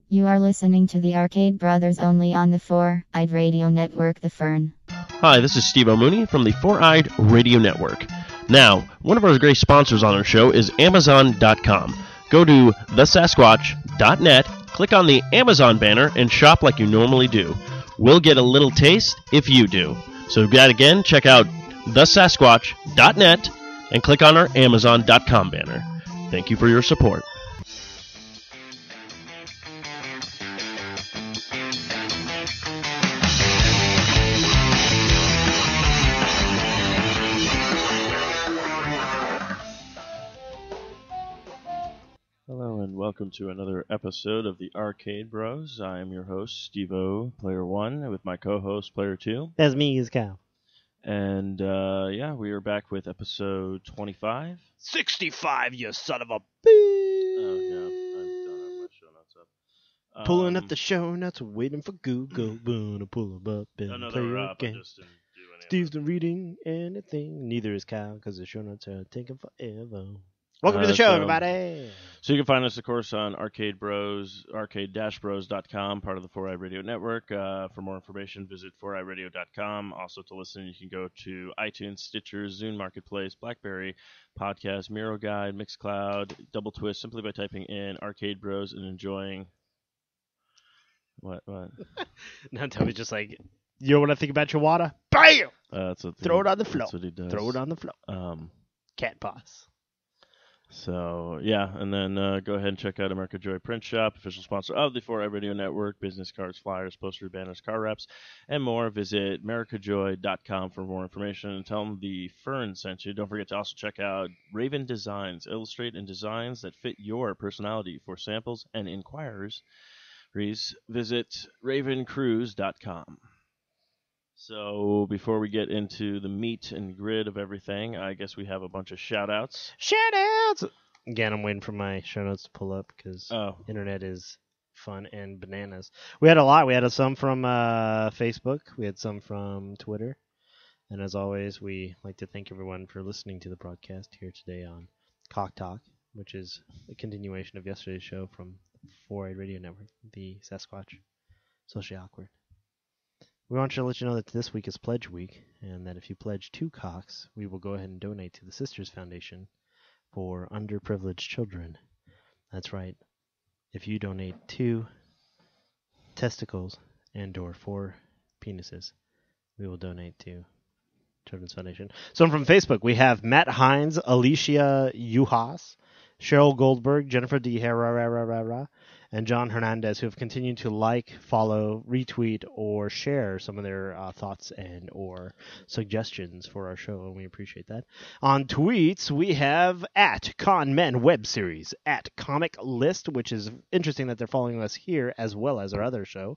You are listening to the Arcade Brothers only on the 4-Eyed Radio Network, The Fern. Hi, this is Steve O'Mooney from the 4-Eyed Radio Network. Now, one of our great sponsors on our show is Amazon.com. Go to thesasquatch.net, click on the Amazon banner, and shop like you normally do. We'll get a little taste if you do. So that again, check out thesasquatch.net and click on our Amazon.com banner. Thank you for your support. Hello and welcome to another episode of the Arcade Bros. I am your host, Steve-O, Player 1, with my co-host, Player 2. That's me, is Cal. And, we are back with episode 25. 65, you son of a Oh, yeah, I don't have my show notes up. Pulling up the show notes, waiting for Google. Gonna pull them up and no, play they're your up. I game. just didn't do any Steve's of it. not reading anything. Neither is Cal, because the show notes are taking forever. Welcome to the show, so- everybody. So you can find us, of course, on Arcade Bros, arcade-bros.com, part of the 4-Eyed Radio Network. For more information, visit 4eyeradio.com. Also, to listen, you can go to iTunes, Stitcher, Zune Marketplace, BlackBerry, Podcast, Miro Guide, Mixcloud, Double Twist, simply by typing in Arcade Bros and enjoying... What? Now tell me just like, you know what I think about your water? BAM! That's what Throw it on the floor. That's what he does. Throw it on the floor. Cat paws. So, yeah, and then go ahead and check out America Joy Print Shop, official sponsor of the 4-Eyed Radio Network, business cards, flyers, posters, banners, car wraps, and more. Visit americajoy.com for more information and tell them the Fern sent you. Don't forget to also check out Raven Designs, illustrate and designs that fit your personality. For samples and inquiries, visit ravencruise.com. So, before we get into the meat and grid of everything, I guess we have a bunch of shout-outs. Shout-outs! Again, I'm waiting for my show notes to pull up, because internet is fun and bananas. We had a lot. We had some from Facebook. We had some from Twitter. And as always, we like to thank everyone for listening to the broadcast here today on Cock Talk, which is a continuation of yesterday's show from 4-Eyed Radio Network, the Sasquatch. Socially awkward. We want you to let you know that this week is Pledge Week, and that if you pledge 2 cocks, we will go ahead and donate to the Sisters Foundation for underprivileged children. That's right. If you donate 2 testicles and or 4 penises, we will donate to Children's Foundation. So from Facebook, we have Matt Hines, Alicia Yuhas, Cheryl Goldberg, Jennifer D. Herrera, and John Hernandez, who have continued to like, follow, retweet, or share some of their thoughts and or suggestions for our show, and we appreciate that. On tweets, we have at Con Men Web Series, at Comic List, which is interesting that they're following us here as well as our other show,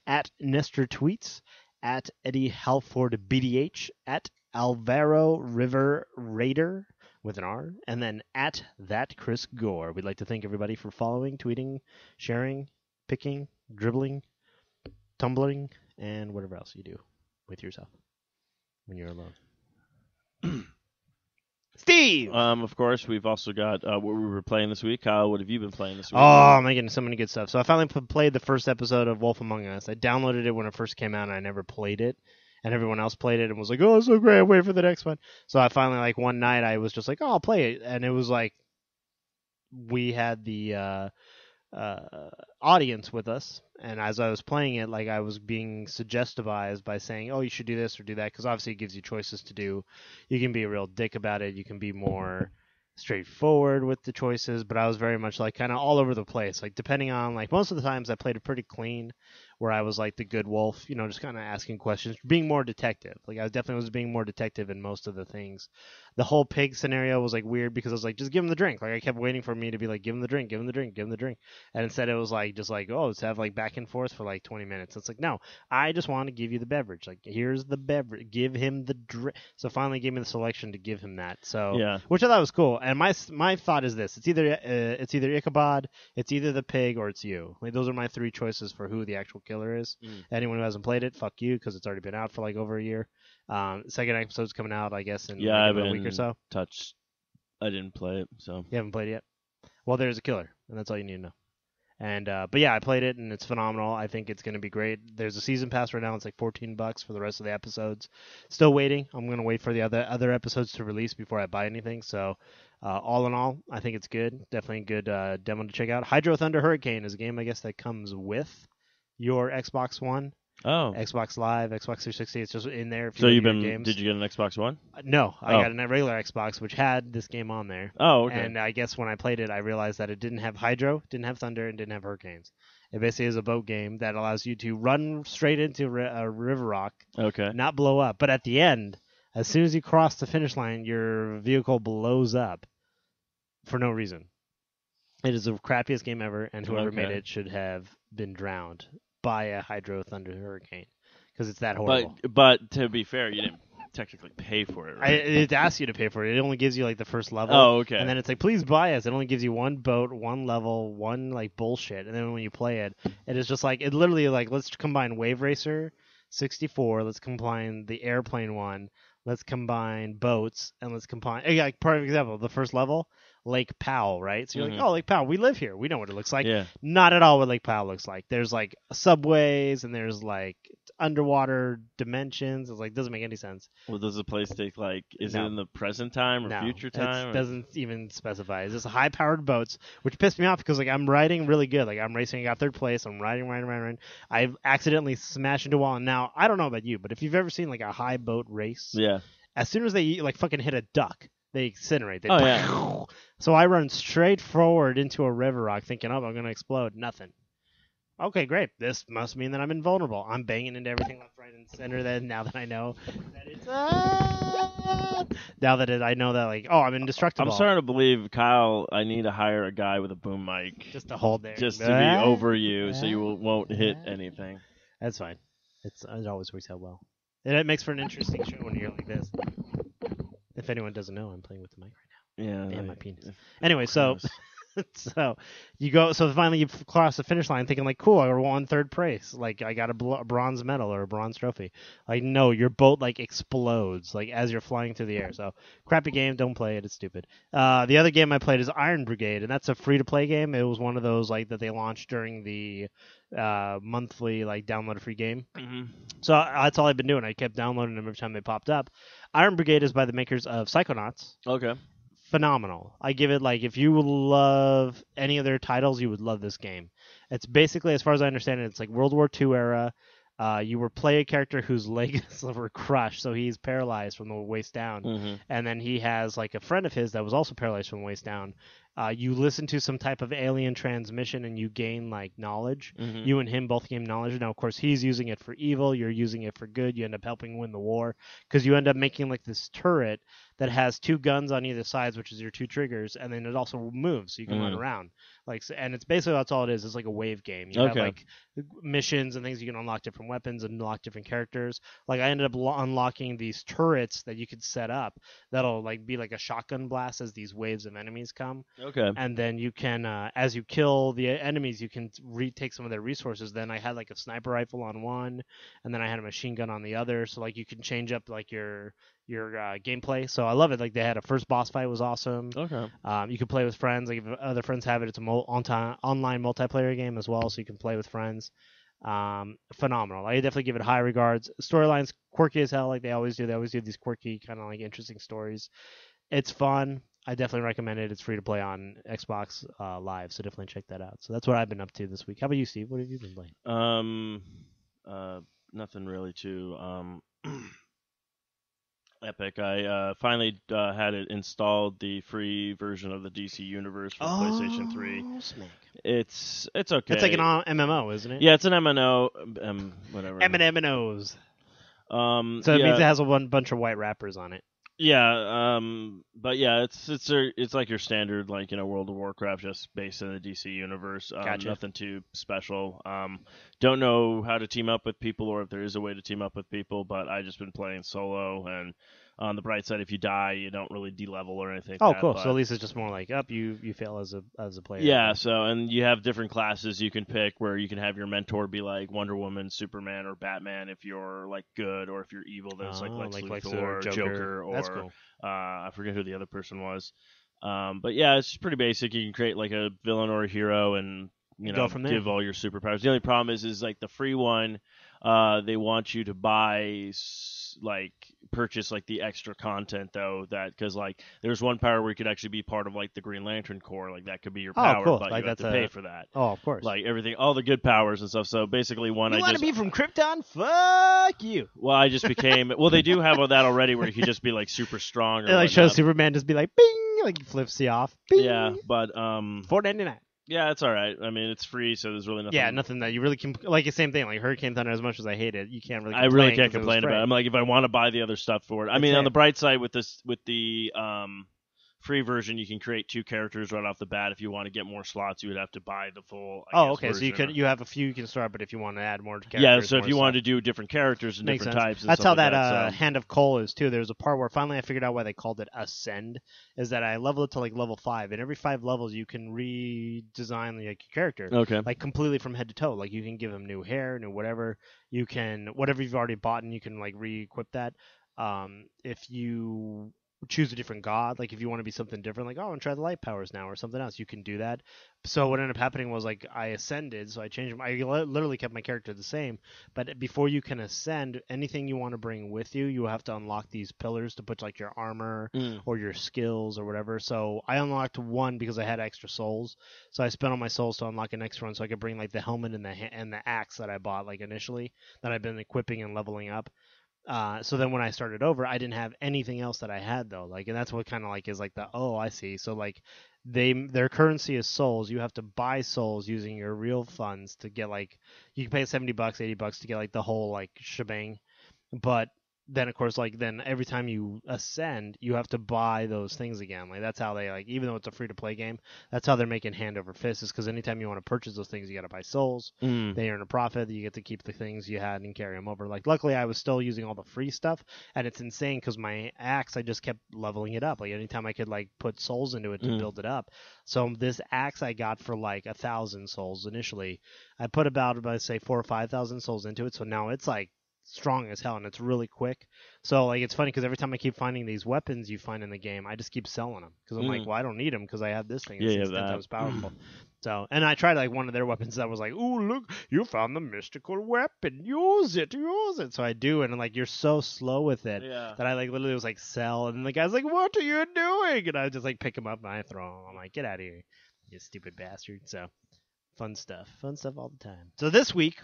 at Nestor Tweets, at Eddie Halford BDH, at Alvaro River Raider, with an R, and then at that Chris Gore. We'd like to thank everybody for following, tweeting, sharing, picking, dribbling, tumbling, and whatever else you do with yourself when you're alone. Steve! Of course, we've also got what we were playing this week. Kyle, what have you been playing this week? Oh, I'm getting so many good stuff. So I finally played the first episode of Wolf Among Us. I downloaded it when it first came out, and I never played it. And everyone else played it and was like, oh, it's so great, I'm waiting for the next one. So I finally, like, one night I was just like, oh, I'll play it. And it was like, we had the audience with us. And as I was playing it, like, I was being suggestivized by saying, oh, you should do this or do that. Because obviously it gives you choices to do. You can be a real dick about it. You can be more straightforward with the choices. But I was very much, like, kind of all over the place. Like, depending on, like, most of the times I played it pretty clean, where I was like the good wolf, you know, just kind of asking questions, being more detective. Like, I definitely was being more detective in most of the things. The whole pig scenario was like weird because I was like, just give him the drink. Like, I kept waiting for me to be like, give him the drink, give him the drink, give him the drink. And instead it was like, just like, oh, let's have like back and forth for like 20 minutes. It's like, no, I just want to give you the beverage. Like, here's the beverage, give him the drink. So finally gave me the selection to give him that. So, yeah. Which I thought was cool. And my thought is this: it's either Ichabod, it's either the pig, or it's you. Like, those are my 3 choices for who the actual killer is. Anyone who hasn't played it, fuck you, because it's already been out for like over a year. Second episode's coming out, I guess, in like a week or so. I didn't play it, so. You haven't played it yet? Well, there's a killer, and that's all you need to know. And but yeah, I played it and it's phenomenal. I think it's going to be great. There's a season pass right now. It's like $14 for the rest of the episodes. Still waiting. I'm going to wait for the other episodes to release before I buy anything. So all in all, I think it's good. Definitely a good demo to check out. Hydro Thunder Hurricane is a game I guess that comes with your Xbox One. Oh. Xbox Live, Xbox 360. It's just in there. If so you did you get an Xbox One? No, I got a regular Xbox, which had this game on there. Oh, okay. And I guess when I played it, I realized that it didn't have Hydro, didn't have Thunder, and didn't have Hurricanes. It basically is a boat game that allows you to run straight into a river rock, okay, not blow up. But at the end, as soon as you cross the finish line, your vehicle blows up for no reason. It is the crappiest game ever, and whoever made it should have been drowned by a Hydro Thunder Hurricane because it's that horrible. But to be fair, you didn't technically pay for it, right? It asks you to pay for it. It only gives you like the first level. Oh, okay. And then it's like, please buy us. It only gives you one boat, one level, one like bullshit. And then when you play it, it is just like, it literally like, let's combine Wave Racer 64, let's combine the airplane one, let's combine boats, and let's combine, like, perfect example, the first level, Lake Powell, right? So you're like, oh, Lake Powell, we live here. We know what it looks like. Yeah. Not at all what Lake Powell looks like. There's like subways and there's like underwater dimensions. It's like, doesn't make any sense. Well, does the place take like, is it in the present time or future time? It doesn't even specify. It's just high powered boats, which pissed me off because like I'm riding really good. Like I'm racing, I got third place. I'm riding. I've accidentally smashed into a wall. And now I don't know about you, but if you've ever seen like a high boat race, yeah, as soon as they like fucking hit a duck, they incinerate. Yeah. So I run straight forward into a river rock thinking, oh, I'm going to explode. Nothing. Okay, great. This must mean that I'm invulnerable. I'm banging into everything left, right, and center then now that I know that it's... now that I know that, like, oh, I'm indestructible. I'm starting to believe, Kyle, I need to hire a guy with a boom mic. Just to hold there. Just to be over you so you won't hit anything. That's fine. It always works out well. And it makes for an interesting show when you're like this. If anyone doesn't know, I'm playing with the mic right now. Yeah. Damn my penis. Anyway, so you go. So finally, you cross the finish line, thinking like, "Cool, I won third place. Like I got a bronze medal or a bronze trophy." Like, no, your boat like explodes like as you're flying through the air. So crappy game. Don't play it. It's stupid. The other game I played is Iron Brigade, and that's a free to play game. It was one of those like that they launched during the monthly like download a free game. Mm-hmm. So that's all I've been doing. I kept downloading them every time they popped up. Iron Brigade is by the makers of Psychonauts. Okay. Phenomenal. I give it like if you love any of their titles, you would love this game. It's basically, as far as I understand it, it's like World War II era. You play a character whose legs were crushed, so he's paralyzed from the waist down, and then he has like a friend of his that was also paralyzed from the waist down. You listen to some type of alien transmission and you gain like knowledge. You and him both gain knowledge. Now, of course, he's using it for evil. You're using it for good. You end up helping win the war because you end up making like this turret that has two guns on either sides, which is your two triggers, and then it also moves so you can run around. Like, and it's basically that's all it is. It's like a wave game. You have like missions and things. You can unlock different weapons and unlock different characters. Like I ended up unlocking these turrets that you could set up that'll like be like a shotgun blast as these waves of enemies come. Okay. And then you can, as you kill the enemies, you can retake some of their resources. Then I had like a sniper rifle on one, and then I had a machine gun on the other. So like you can change up like your gameplay. So I love it. Like they had a first boss fight was awesome. Okay. You can play with friends. Like if other friends have it, it's a online multiplayer game as well, so you can play with friends. Phenomenal. I definitely give it high regards. Storyline's quirky as hell, like they always do. They always do these quirky kind of like interesting stories. It's fun. I definitely recommend it. It's free to play on Xbox Live, so definitely check that out. So that's what I've been up to this week. How about you, Steve? What have you been playing? Nothing really too epic. I finally had it installed, the free version of the DC Universe for PlayStation 3. Smack. It's okay. It's like an MMO, isn't it? Yeah, it's an MMO. Whatever. MMOs. So it means it has a bunch of white wrappers on it. Yeah, but yeah, it's like your standard, like, you know, World of Warcraft, just based in the DC universe. Gotcha. Nothing too special. Don't know how to team up with people, or if there is a way to team up with people, but I just been playing solo, and on the bright side, if you die, you don't really de-level or anything. Oh, cool. So at least it's just more like you fail as a player. Yeah. So, and you have different classes you can pick, where you can have your mentor be like Wonder Woman, Superman, or Batman if you're like good, or if you're evil, then it's like Lex Luthor or Joker, or that's cool. I forget who the other person was. But yeah, it's just pretty basic. You can create like a villain or a hero, and give all your superpowers. The only problem is like the free one, they want you to buy purchase like the extra content though, that because like there's one power where you could actually be part of like the Green Lantern Corps, like that could be your power, cool. but like you have to pay for that. Oh, of course. Like everything, all the good powers and stuff. So basically, you want to be from Krypton? Fuck you. Well, I just became. Well, they do have that already, where you could just be like super strong. Or like show Superman just be like, bing, like he flips you off. Bing. Yeah, but $4.99. Yeah, it's all right. I mean, it's free, so there's really nothing. Yeah, nothing that you really can like. The same thing, like Hurricane Thunder. As much as I hate it, you can't really. I really can't complain about it. I'm like, if I want to buy the other stuff for it. I mean, on the bright side, with the free version, you can create 2 characters right off the bat. If you want to get more slots, you would have to buy the full. Okay. So you have a few you can start, but if you want to add more characters, yeah. So if you wanted to do different characters and different types, that's how that Hand of Coal is too. There's a part where finally I figured out why they called it Ascend. Is that I leveled it to like level 5, and every 5 levels you can redesign like your character. Okay. Like completely from head to toe. Like you can give him new hair, new whatever. You can whatever you've already bought, and you can like re-equip that. If you choose a different god, like if you want to be something different, like, oh, I want to try the light powers now or something else, you can do that. So what ended up happening was like I ascended, so I changed. I literally kept my character the same, but before you can ascend, anything you want to bring with you, you have to unlock these pillars to put like your armor or your skills or whatever. So I unlocked 1 because I had extra souls, so I spent all my souls to unlock an extra one, so I could bring like the helmet and the axe that I bought like initially that I've been equipping and leveling up. So then when I started over, I didn't have anything else that I had though. Like, and that's what kind of like is like I see. So like their currency is souls. You have to buy souls using your real funds to get like, you can pay $70, $80 to get like the whole like shebang. But then of course like then every time you ascend, you have to buy those things again. Like that's how they like, even though it's a free to play game, that's how they're making hand over fist, is because anytime you want to purchase those things, you got to buy souls. They earn a profit. You get to keep the things you had and carry them over. Like luckily I was still using all the free stuff, and it's insane because my axe, I just kept leveling it up. Like anytime I could like put souls into it to build it up. So this axe I got for like 1,000 souls initially. I put about say 4,000 or 5,000 souls into it. So now it's like strong as hell, and it's really quick. So like it's funny because every time I keep finding these weapons you find in the game, I just keep selling them because I'm like, well, I don't need them because I have this thing. It's 10 times powerful. So, and I tried like one of their weapons that was like, ooh, look, you found the mystical weapon, use it. So I do, and like you're so slow with it that I like literally was like sell, and the guy's like, what are you doing? And I just like pick him up and I throw him. I'm like, get out of here, you stupid bastard. So fun stuff all the time. So this week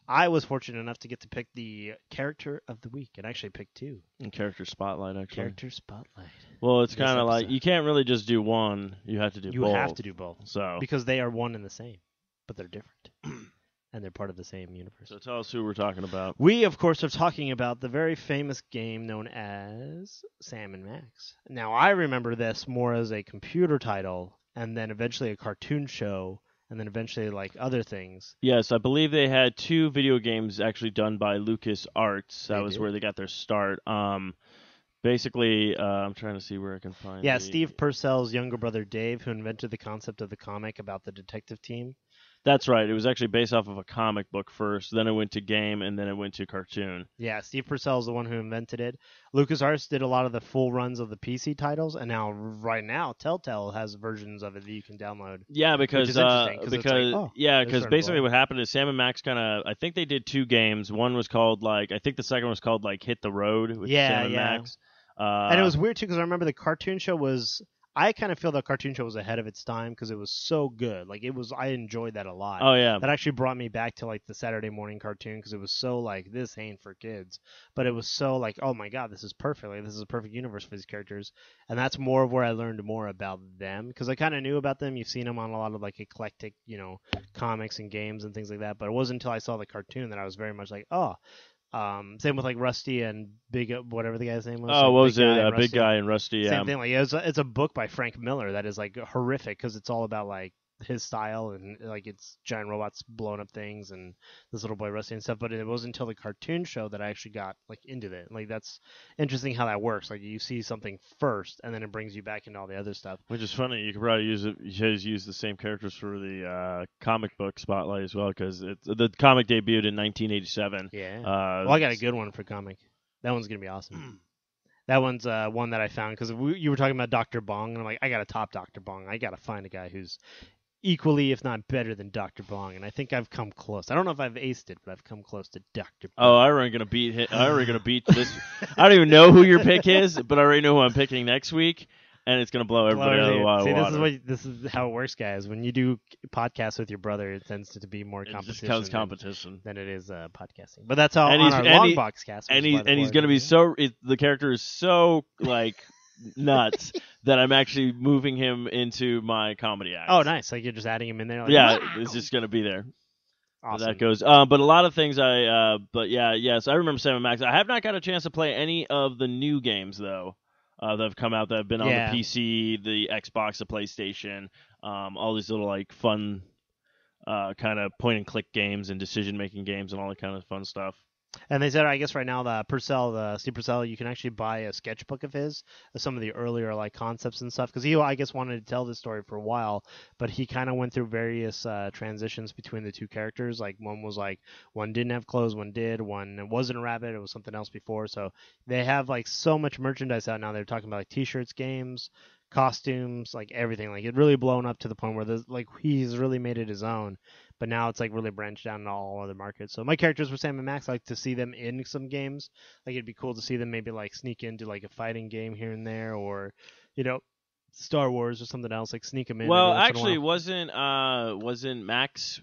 I was fortunate enough to get to pick the character of the week, and actually picked 2. And character spotlight, actually. Character spotlight. Well, it's kind of like you can't really just do one. You have to do both. You have to do both. So because they are one and the same, but they're different, and they're part of the same universe. So tell us who we're talking about. We, of course, are talking about the very famous game known as Sam and Max. Now, I remember this more as a computer title, and then eventually a cartoon show, and then eventually like other things. Yes, I believe they had 2 video games actually done by LucasArts. That was where they got their start. Basically, I'm trying to see where I can find. Yeah, Steve Purcell's younger brother Dave, who invented the concept of the comic about the detective team. That's right. It was actually based off of a comic book first, then it went to game, and then it went to cartoon. Yeah, Steve Purcell is the one who invented it. LucasArts did a lot of the full runs of the PC titles, and right now Telltale has versions of it that you can download. Yeah, because basically cool. what happened is Sam and Max I think they did 2 games. One was called I think the second was called Hit the Road with Sam and Max. And it was weird too because I remember the cartoon show was. I kind of feel the cartoon show was ahead of its time because it was so good. Like I enjoyed that a lot. Oh yeah, that actually brought me back to like the Saturday morning cartoon because it was so like this ain't for kids, but it was so like oh my god, this is perfect. Like this is a perfect universe for these characters, and that's more of where I learned more about them because I kind of knew about them. You've seen them on a lot of like eclectic, comics and games and things like that. But it wasn't until I saw the cartoon that I was very much like oh. Same with like Rusty and Big, whatever the guy's name was. Oh, what was it? Big Guy and Rusty. Yeah. Same thing. Like it's a book by Frank Miller that is like horrific because it's all about like his style and like it's giant robots blowing up things and this little boy Rusty and stuff. But it wasn't until the cartoon show that I actually got like into it. Like that's interesting how that works. Like you see something first and then it brings you back into all the other stuff. Which is funny. You could probably use the same characters for the comic book spotlight as well because the comic debuted in 1987. Yeah. Well, I got a good one for comic. That one's gonna be awesome. That one's one that I found because you were talking about Dr. Bong and I'm like I got to top Dr. Bong. I got to find a guy who's equally, if not better, than Dr. Bong, and I think I've come close. I don't know if I've aced it, but I've come close to Dr. Bong. Oh, I already gonna beat this. I don't even know who your pick is, but I already know who I'm picking next week, and it's gonna blow everybody out of the water. See, this is how it works, guys. When you do podcasts with your brother, it tends to be more competition. It just comes competition than it is podcasting. But that's how on our long box cast. And he's gonna be the character is so like nuts that I'm actually moving him into my comedy act. Oh, nice! Like you're just adding him in there. Like, yeah, wow. It's just gonna be there. Awesome. So that goes. But a lot of things yes, I remember Sam & Max. I have not got a chance to play any of the new games though that have come out that have been on the PC, the Xbox, the PlayStation, all these little like fun kind of point and click games and decision making games and all that kind of fun stuff. And they said, I guess right now, Steve Purcell, you can actually buy a sketchbook of his, of some of the earlier like concepts and stuff, because he, I guess, wanted to tell this story for a while, but he kind of went through various transitions between the two characters. Like one didn't have clothes, one did, one wasn't a rabbit, it was something else before. So they have like so much merchandise out now. They're talking about like T-shirts, games, costumes, like everything. Like it really blown up to the point where he's really made it his own. But now it's like really branched down into all other markets. So my characters for Sam & Max, I like to see them in some games. Like it'd be cool to see them maybe like sneak into like a fighting game here and there, or Star Wars or something else. Like sneak them in. Well, actually, wasn't Max,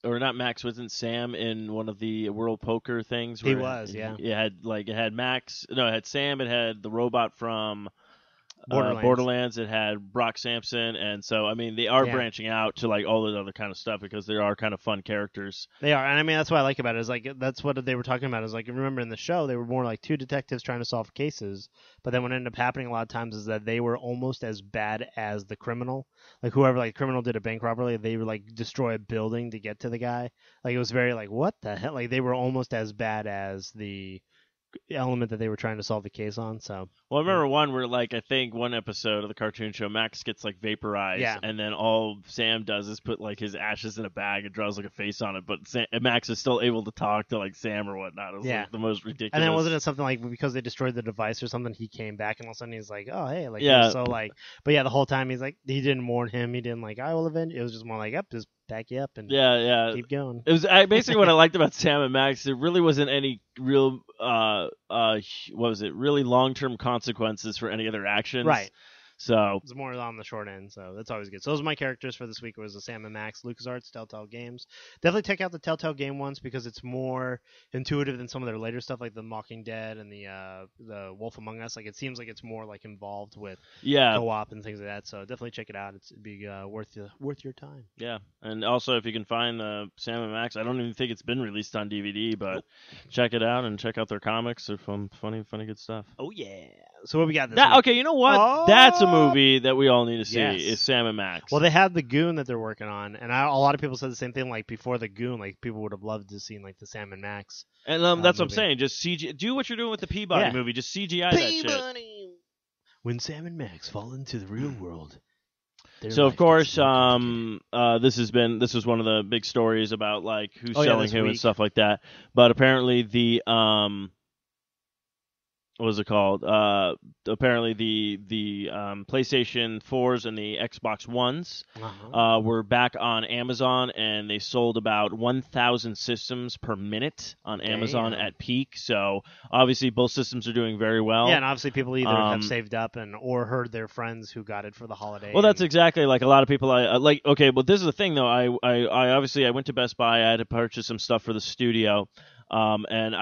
or not Max? Wasn't Sam in one of the World Poker things? He was, yeah. It had Max. No, it had Sam. It had the robot from Borderlands. It had Brock Sampson, and so I mean they are branching out to like all the other kind of stuff because they are kind of fun characters. They are, and I mean that's what I like about it. Is like that's what they were talking about. Is like, remember in the show they were more like two detectives trying to solve cases, but then what ended up happening a lot of times is that they were almost as bad as the criminal. Like whoever like criminal did a bank robbery, they would like destroy a building to get to the guy. Like it was very like what the hell? Like they were almost as bad as the element that they were trying to solve the case on. So I remember one where like I think one episode of the cartoon show Max gets like vaporized, and then all Sam does is put like his ashes in a bag and draws like a face on it, but Max is still able to talk to like Sam or whatnot. It was like the most ridiculous. And then wasn't it something like because they destroyed the device or something, he came back and all of a sudden he's like, oh hey, like so like, but the whole time he's like, he didn't warn him, he didn't like I will avenge. It was just more like just back you up and keep going. It was basically what I liked about Sam & Max. There really wasn't any real really long-term consequences for any other actions. Right. So it's more on the short end, so that's always good. So those are my characters for this week. It was the Sam & Max, LucasArts, Telltale Games. Definitely check out the Telltale game ones because it's more intuitive than some of their later stuff, like the Mocking Dead and the Wolf Among Us. Like it seems like it's more like involved with co-op and things like that. So definitely check it out. It'd be worth your time. Yeah, and also if you can find the Sam & Max, I don't even think it's been released on DVD, but check it out and check out their comics. They're funny good stuff. Oh yeah. So what we got this week? Okay, you know what? That's a movie that we all need to see. Is Sam & Max. Well, they have the Goon that they're working on, and a lot of people said the same thing. Like before the Goon, like people would have loved to see like the Sam & Max. And that's movie. What I'm saying. Just do what you're doing with the Peabody movie. Just CGI that shit. When Sam & Max fall into the real world. So of course, this was one of the big stories about like who's selling who and stuff like that. But apparently the what was it called? Apparently the PlayStation 4s and the Xbox Ones were back on Amazon, and they sold about 1,000 systems per minute on Amazon at peak. So obviously both systems are doing very well. Yeah, and obviously people either have saved up or heard their friends who got it for the holiday. Well, that's exactly like a lot of people. Okay, but this is the thing though. I obviously I went to Best Buy. I had to purchase some stuff for the studio, and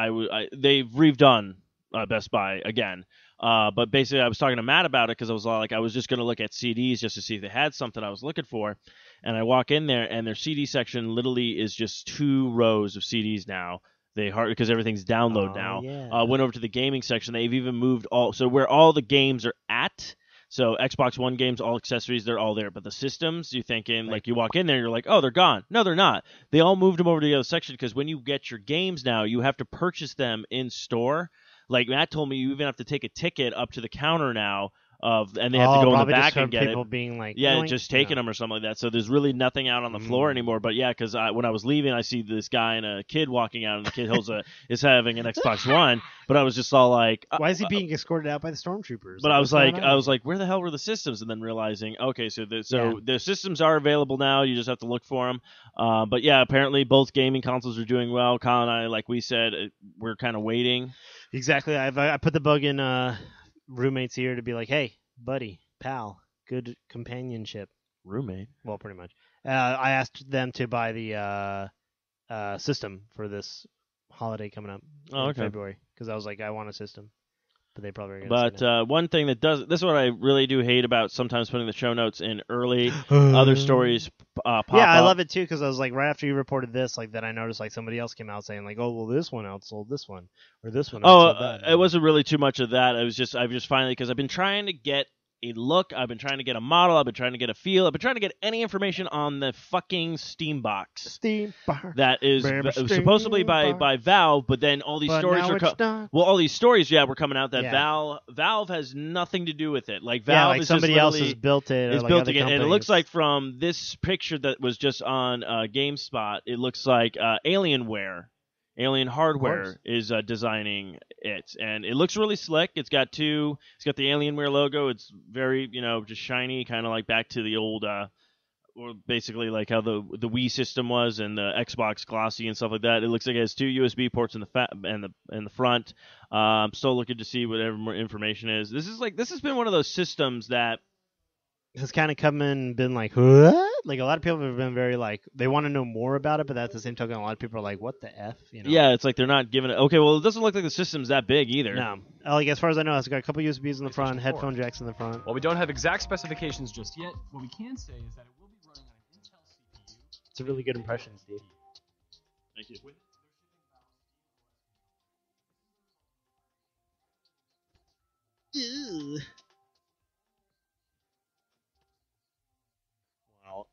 they've redone Best Buy again. But basically I was talking to Matt about it because I was just going to look at CDs just to see if they had something I was looking for. And I walk in there and their CD section literally is just 2 rows of CDs now. Because everything's download now. Yeah. Went over to the gaming section. They've even moved so where all the games are at. So Xbox One games, all accessories, they're all there. But the systems, you're thinking, like you walk in there, you're like, oh, they're gone. No, they're not. They all moved them over to the other section because when you get your games now, you have to purchase them in store. Like Matt told me, you even have to take a ticket up to the counter now and they have to go in the back just and get people it. being like, yeah, just taking them or something like that. So there's really nothing out on the floor anymore. But yeah, because when I was leaving, I see this guy and a kid walking out, and the kid is having an Xbox One. But I was just all like, why is he being escorted out by the stormtroopers? But I was like, where the hell were the systems? And then realizing, okay, so the systems are available now. You just have to look for them. But yeah, apparently both gaming consoles are doing well. Kyle and I, like we said, we're kind of waiting. Exactly. I put the bug in roommate's ear to be like, hey, buddy, pal, good companionship. Roommate? Well, pretty much. I asked them to buy the system for this holiday coming up in February because I was like, I want a system. But they probably are going to send it. One thing that this is what I really do hate about sometimes putting the show notes in early. Other stories pop up. Yeah, I love it too because I was like, right after you reported this, like then I noticed like somebody else came out saying like, oh, well, this one outsold this one or this one outsold that. It wasn't really too much of that. I've just finally, because I've been trying to get a look, I've been trying to get a model, I've been trying to get a feel, I've been trying to get any information on the fucking Steam box. That is supposedly by Valve, but then all these stories all these stories were coming out that Valve has nothing to do with it. Like Valve like is somebody else has built it, and it looks like from this picture that was just on GameSpot, it looks like Alien Hardware is designing it, and it looks really slick. It's got the Alienware logo. It's very, just shiny, kind of like back to the old, or basically like how the Wii system was and the Xbox glossy and stuff like that. It looks like it has 2 USB ports in the front. I'm still looking to see whatever more information is. This has been one of those systems that has kind of come in and been like, what? Like a lot of people have been very like, they want to know more about it, but at the same token, a lot of people are like, what the F? Yeah, it's like they're not giving it. Okay, well, it doesn't look like the system's that big either. No. Like as far as I know, it's got a couple USBs in the front, headphone jacks in the front. While we don't have exact specifications just yet, what we can say is that it will be running on an Intel CPU. It's a really good impression, Steve. Thank you. Ew. Oh,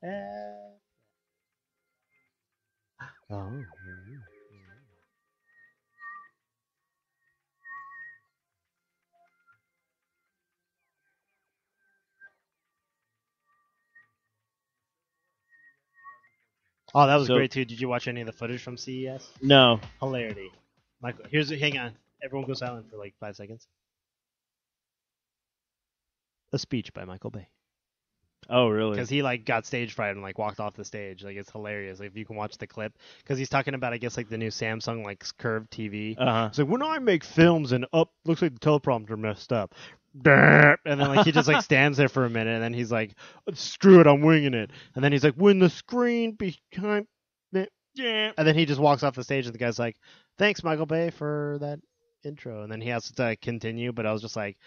that was great too. Did you watch any of the footage from CES? No. Hilarity. Michael, hang on. Everyone go silent for like 5 seconds. A speech by Michael Bay. Oh, really? Because he got stage fright and walked off the stage. It's hilarious. If you can watch the clip, because he's talking about the new Samsung curved TV. It's like, when I make films and looks like the teleprompter messed up, and then he just stands there for a minute, and then he's like, screw it, I'm winging it. And then he's like, when the screen behind, and then he just walks off the stage, and the guy's like, thanks Michael Bay for that intro. And then he has to continue, but I was just like,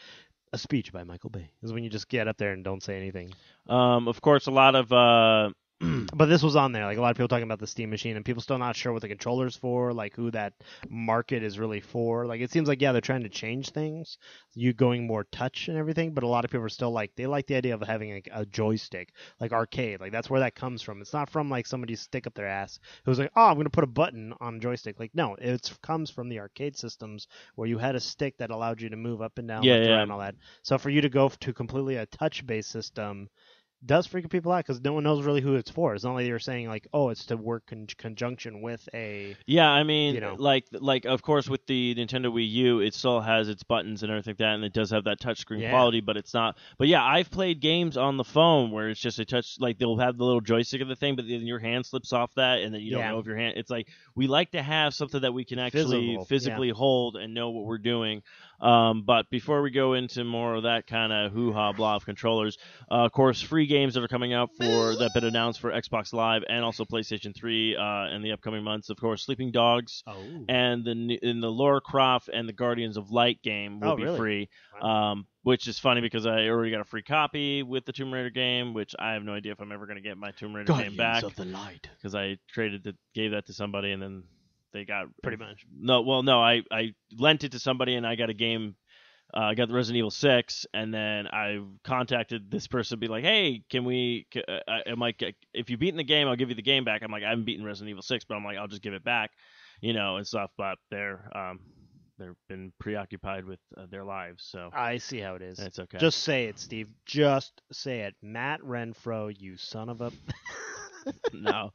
a speech by Michael Bay is when you just get up there and don't say anything. Of course, a lot of but this was on there. A lot of people talking about the Steam Machine, and people still not sure what the controller's for, who that market is really for. It seems like, they're trying to change things, you going more touch and everything, but a lot of people are still they like the idea of having a joystick, arcade. That's where that comes from. It's not from somebody's stick up their ass. It was I'm going to put a button on a joystick. No, it comes from the arcade systems where you had a stick that allowed you to move up and down, and all that. So for you to go to completely a touch-based system does freak people out because no one knows really who it's for. It's not like you're saying it's to work in conjunction with a. Yeah, I mean, of course with the Nintendo Wii U, it still has its buttons and everything like that, and it does have that touchscreen quality, but it's not. But yeah, I've played games on the phone where it's just a touch. They'll have the little joystick of the thing, but then your hand slips off that, and then you don't know if your hand. It's we like to have something that we can actually physically hold and know what we're doing. But before we go into more of that kind of hoo-ha blah of controllers, of course, free games that are coming out that have been announced for Xbox Live and also PlayStation 3 in the upcoming months. Of course, Sleeping Dogs and the Lara Croft and the Guardians of Light game will be free. Wow. Which is funny because I already got a free copy with the Tomb Raider game, which I have no idea if I'm ever going to get my Tomb Raider game back. Guardians of the Light. Because I gave that to somebody and then they got pretty much. No, I lent it to somebody and I got a game. I got the Resident Evil 6, and then I contacted this person, be like, "Hey, I'm like, if you've beaten the game, I'll give you the game back." I'm like, "I haven't beaten Resident Evil 6, but I'm like, I'll just give it back, and stuff." But they're they've been preoccupied with their lives. So I see how it is. It's okay. Just say it, Steve. Just say it. Matt Renfro, you son of a. No.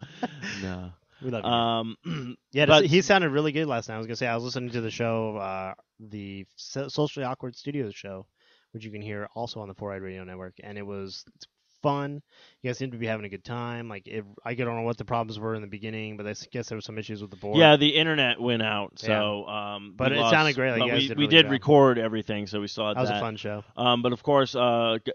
We love you. But he sounded really good last night. I was gonna say I was listening to the show, the Socially Awkward Studios show, which you can hear also on the 4-Eyed Radio Network, and it's fun. You guys seem to be having a good time. Like I don't know what the problems were in the beginning, but I guess there were some issues with the board. Yeah, the internet went out, so but it sounded great. Like, we did record everything, so we still had that. Was a fun show. But of course,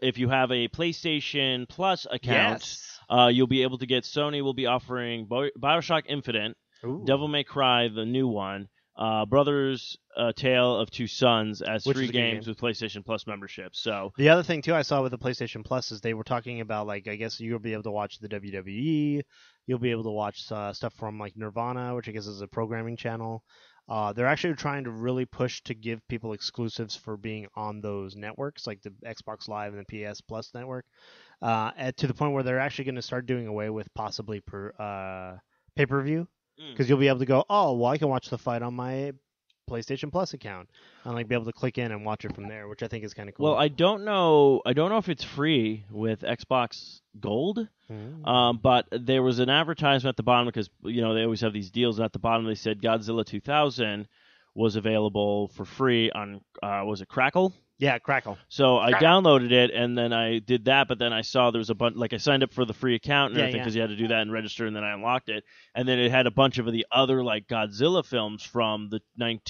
if you have a PlayStation Plus account, you'll be able to get. Sony will be offering BioShock Infinite, Devil May Cry, the new one, Brothers Tale of Two Sons as free games with PlayStation Plus membership. So the other thing too I saw with the PlayStation Plus is they were talking about, like, I guess you'll be able to watch the WWE, you'll be able to watch stuff from like Nirvana, which I guess is a programming channel. They're actually trying to really push to give people exclusives for being on those networks, like the Xbox Live and the PS Plus network, to the point where they're actually going to start doing away with possibly pay-per-view. Because you'll be able to go, I can watch the fight on my PlayStation Plus account, and like be able to click in and watch it from there, which I think is kind of cool. Well, I don't know if it's free with Xbox Gold, but there was an advertisement at the bottom because they always have these deals, and at the bottom they said Godzilla 2000 was available for free on was it Crackle? Yeah, Crackle. So I downloaded it, and then I did that, but then I saw there was a bunch, like I signed up for the free account and everything because you had to do that and register, and then I unlocked it. And then it had a bunch of the other like Godzilla films from the late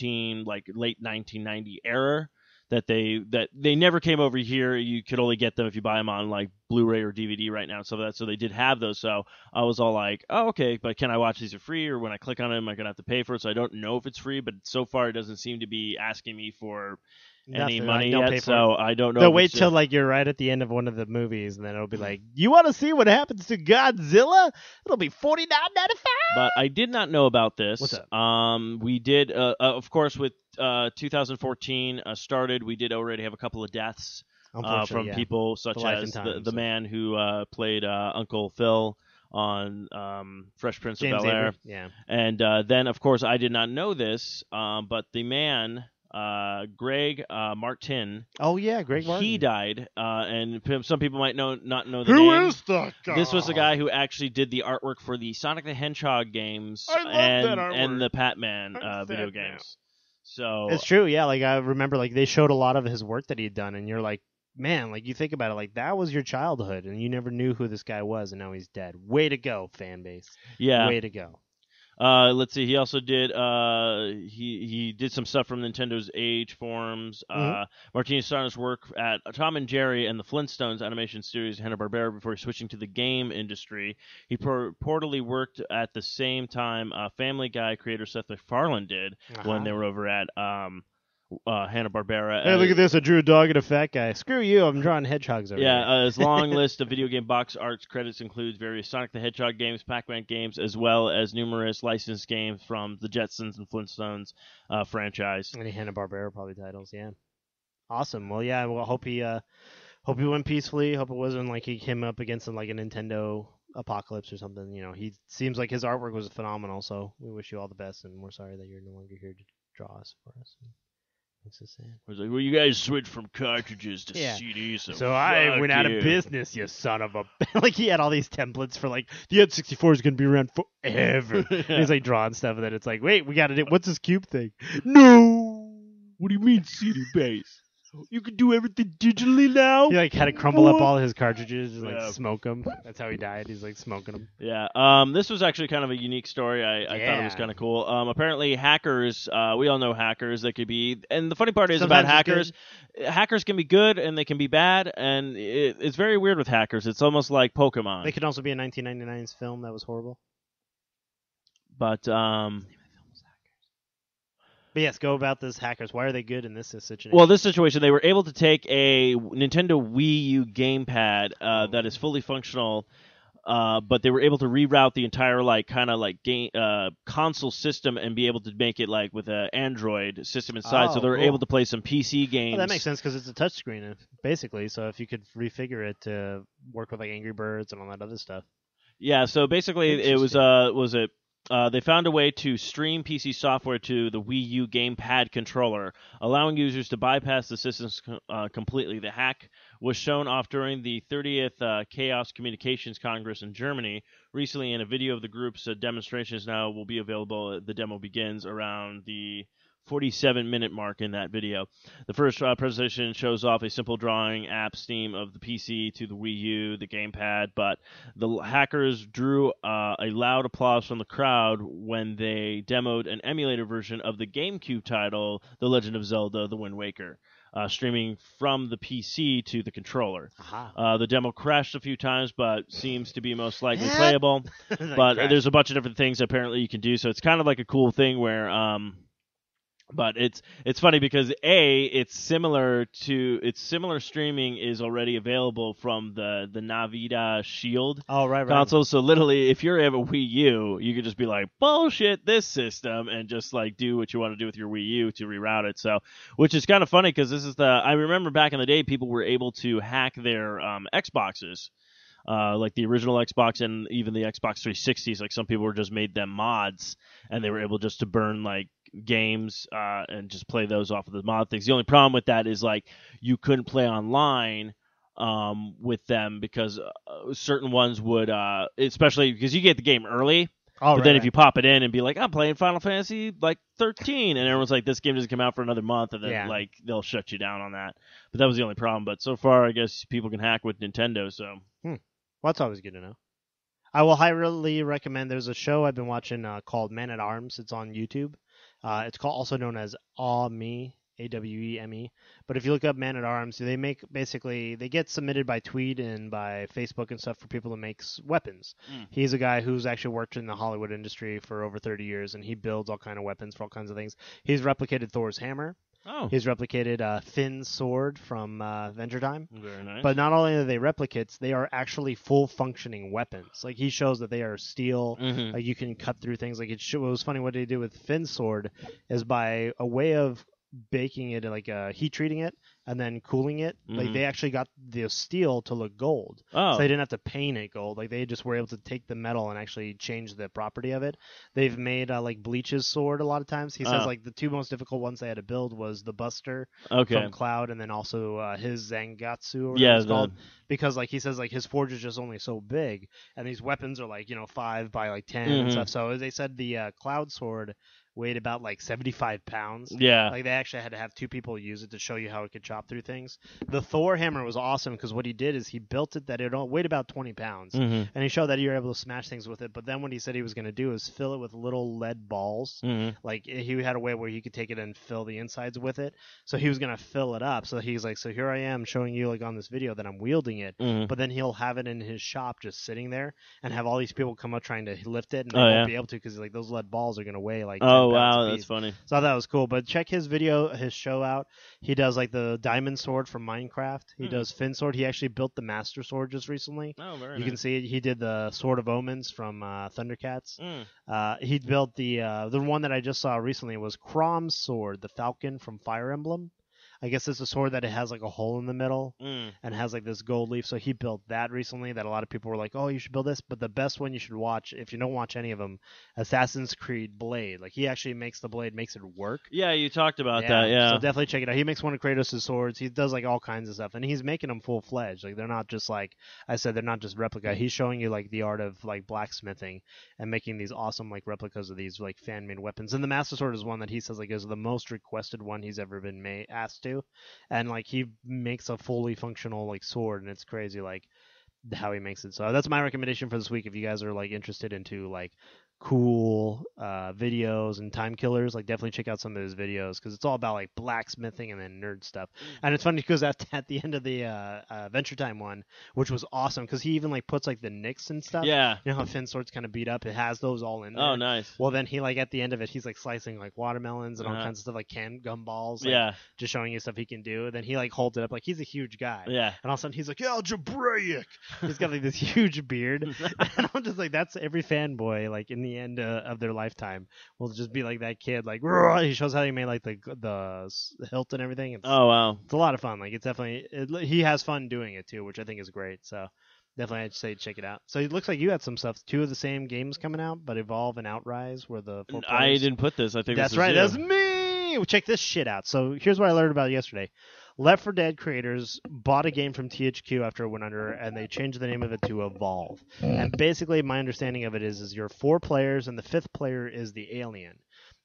1990 era that they never came over here. You could only get them if you buy them on like Blu-ray or DVD right now and stuff like that. So they did have those. So I was all like, oh, okay, but can I watch these for free? Or when I click on it, am I going to have to pay for it? So I don't know if it's free, but so far it doesn't seem to be asking me for any money yet, so I don't know. They'll wait till like you're right at the end of one of the movies, and then it'll be like, "You want to see what happens to Godzilla? It'll be $49.95." But I did not know about this. What's up? We did, of course, with 2014 started. We did already have a couple of deaths from people such as the man who played Uncle Phil on Fresh Prince of Bel-Air. Yeah, and then of course I did not know this, but the man. Greg Martin. Oh yeah, Greg Martin. He died, and some people might not know the name. Who is that guy? This was the guy who actually did the artwork for the Sonic the Hedgehog games and the Pac-Man video games. So it's true, yeah. Like I remember, like they showed a lot of his work that he had done, and you're like, man, like you think about it, like that was your childhood, and you never knew who this guy was, and now he's dead. Way to go, fan base. Yeah, way to go. Let's see. He also did. He did some stuff from Nintendo's Age forums. Martinez started his work at Tom and Jerry and the Flintstones animation series Hanna-Barbera before switching to the game industry. He reportedly worked at the same time Family Guy creator Seth MacFarlane did when they were over at Hanna-Barbera. Hey, look at this! I drew a dog and a fat guy. Screw you! I'm drawing hedgehogs over here. His long list of video game box arts credits includes various Sonic the Hedgehog games, Pac-Man games, as well as numerous licensed games from the Jetsons and Flintstones franchise. Any Hanna-Barbera probably titles, yeah. Awesome. Well, yeah. Well, hope he went peacefully. Hope it wasn't like he came up against like a Nintendo apocalypse or something. He seems like his artwork was phenomenal. So we wish you all the best, and we're sorry that you're no longer here to draw us for us. Makes us sad. I was like, well, you guys switched from cartridges to CDs. So I went out of business, you son of a... Like, he had all these templates for, like, the N64 is going to be around forever. He's, like, drawing stuff, and then it's like, wait, we got to do... What's this cube thing? No! What do you mean CD-based? You can do everything digitally now? He, like, had to crumble up all his cartridges and, like, smoke them. That's how he died. He's, like, smoking them. Yeah. This was actually kind of a unique story. I thought it was kind of cool. Apparently, hackers, we all know hackers. They could be... And the funny part is about hackers, hackers can be good and they can be bad, and it's very weird with hackers. It's almost like Pokemon. They could also be a 1999's film that was horrible. But, But yes, go about this hackers. Why are they good in this situation? Well, this situation, they were able to take a Nintendo Wii-u gamepad that is fully functional, but they were able to reroute the entire game console system and be able to make it like with an Android system inside. So they were able to play some PC games. Well, that makes sense because it's a touchscreen, basically. So if you could refigure it to work with like Angry Birds and all that other stuff. Yeah. So basically, it was They found a way to stream PC software to the Wii U gamepad controller, allowing users to bypass the systems completely. The hack was shown off during the 30th Chaos Communications Congress in Germany recently, and a video of the group's demonstrations now will be available. The demo begins around the 47-minute mark in that video. The first presentation shows off a simple drawing app Steam of the PC to the Wii U, the gamepad, but the hackers drew a loud applause from the crowd when they demoed an emulator version of the GameCube title, The Legend of Zelda: The Wind Waker, streaming from the PC to the controller. The demo crashed a few times, but seems to be most likely playable. But there's a bunch of different things apparently you can do, so it's kind of like a cool thing where... But it's funny because it's similar streaming is already available from the Nvidia Shield console. So literally, if you have a Wii U, you could just be like, bullshit this system, and just like do what you want to do with your Wii U to reroute it. So, which is kind of funny because I remember back in the day, people were able to hack their Xboxes. Like the original Xbox and even the Xbox 360s, like some people were just made them mods, and they were able just to burn like games and just play those off of the mod things. The only problem with that is like you couldn't play online with them because certain ones would, especially because you get the game early. But then if you pop it in and be like, I'm playing Final Fantasy like 13, and everyone's like, this game doesn't come out for another month, and then like they'll shut you down on that. But that was the only problem. But so far, I guess people can hack with Nintendo. So. Well, that's always good to know. I will highly recommend. There's a show I've been watching called Man at Arms. It's on YouTube. It's also known as AWEME, AWEME. But if you look up Man at Arms, they get submitted by Tweet and by Facebook and stuff for people to make weapons. He's a guy who's actually worked in the Hollywood industry for over 30 years, and he builds all kind of weapons for all kinds of things. He's replicated Thor's hammer. He's replicated Finn's sword from Adventure Time. Very nice. But not only are they replicates, they are actually full functioning weapons. Like he shows that they are steel. Like you can cut through things. Like it was funny what they did with Finn's sword is by a way of baking it, like heat treating it and then cooling it. Like they actually got the steel to look gold. So they didn't have to paint it gold. Like they just were able to take the metal and actually change the property of it. They've made like Bleach's sword a lot of times. He says like the two most difficult ones they had to build was the Buster from Cloud and then also his Zangatsu or whatever it's called. Because like he says like his forge is just only so big and these weapons are like 5 by like 10 and stuff. So they said the Cloud sword weighed about like 75 pounds. Yeah. Like they actually had to have two people use it to show you how it could chop through things. The Thor hammer was awesome because what he did is he built it that it weighed about 20 pounds. And he showed that you were able to smash things with it. But then what he said he was going to do is fill it with little lead balls. Like he had a way where he could take it and fill the insides with it. So he was going to fill it up. So he's like, so here I am showing you like on this video that I'm wielding it. But then he'll have it in his shop just sitting there and have all these people come up trying to lift it and they won't be able to because like those lead balls are going to weigh like 10 wow, that's funny. So that was cool. But check his show out. He does like the diamond sword from Minecraft. He does Finn sword. He actually built the master sword just recently. Oh, very nice. You can see it. He did the Sword of Omens from Thundercats. He built the one that I just saw recently was Crom's sword, the Falcon from Fire Emblem. I guess it's a sword that it has like a hole in the middle and has like this gold leaf. So he built that recently that a lot of people were like, oh, you should build this. But the best one you should watch, if you don't watch any of them, Assassin's Creed Blade. Like he actually makes the blade, makes it work. Yeah, you talked about that, yeah. So definitely check it out. He makes one of Kratos' swords. He does like all kinds of stuff. And he's making them full-fledged. Like they're not just like, I said, they're not just replica. He's showing you like the art of like blacksmithing and making these awesome like replicas of these like fan-made weapons. And the Master Sword is one that he says like is the most requested one he's ever been asked to. And like he makes a fully functional like sword, and it's crazy like how he makes it. So that's my recommendation for this week. If you guys are like interested into like cool videos and time killers, like definitely check out some of his videos because it's all about like blacksmithing and then nerd stuff. And it's funny because at the end of the Adventure Time one, which was awesome because he even like puts like the nicks and stuff. Yeah. You know how Finn's sword's kind of beat up? It has those all in there. Oh, nice. Well, then he like at the end of it, he's like slicing like watermelons and all kinds of stuff like gumballs. Like, just showing you stuff he can do. And then he like holds it up like he's a huge guy. Yeah. And all of a sudden he's like, algebraic. He's got like this huge beard. And I'm just like, that's every fanboy like in the end of their lifetime will just be like that kid like he shows how he made like the hilt and everything. It's a lot of fun. Like it's definitely he has fun doing it too, which I think is great. So Definitely, I'd say check it out. So it looks like you had some stuff. 2 of the same games coming out, but Evolve and Outrise were the 4 players. I didn't put this. I think that's this right. You. That's me. Well, check this shit out. So here's what I learned about it yesterday. Left 4 Dead creators bought a game from THQ after it went under, and they changed the name of it to Evolve. And basically, my understanding of it is you're 4 players, and the 5th player is the alien.